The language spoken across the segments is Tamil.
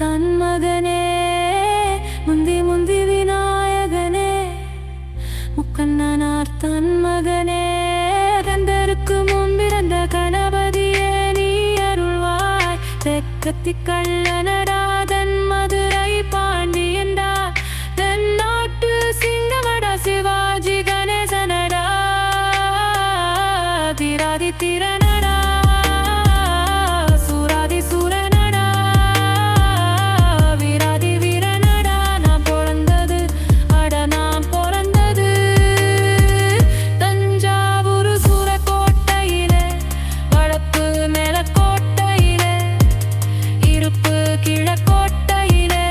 தன் மகனே முந்தி முந்தி விநாயகனே முக்கண்ணனார் தன் மகனே கந்தருக்கு முன்பிறந்த கணபதியே நீ அருள்வாய் தெக்கத்தி கள்ளனடாதன் மதுரை பாண்டியன்டா தென்னாட்டு சிங்கமடா சிவாஜி கணேசனடா திராதி திறனடா சூராதி சூரனடா வீராதி வீரனடா நான் பிறந்தது அட நான் பிறந்தது தஞ்சாவூர் சூரக்கோட்டையிலே வளப்பு மேலக்கோட்டையிலே இருப்பு கிழக்கோட்டையிலே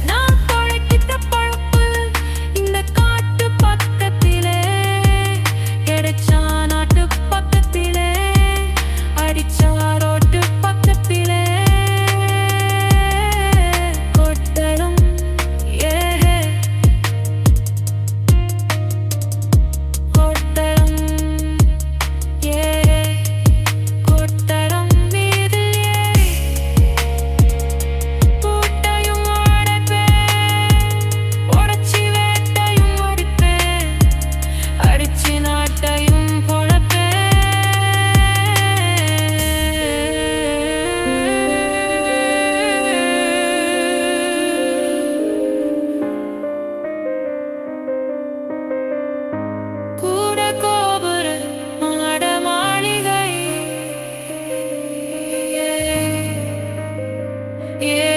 நான் பழக்கிட்ட பழப்பு இந்த காட்டு பக்கத்திலே கிடைச்சா நாட்டு பக்கத்திலே அடிச்சா ரோட்டு பக்கத்திலே கொட்டடம் ஏஹே கொட்டடம் ஏஹே கொட்டடம் மீது ஏறி கூட்டையும் உடைப்பேன் உடைச்சி வேட்டையும் அடிப்பேன் அடிச்சு நாட்டையும் கூட கோபுர மாட மாளிகை ஏ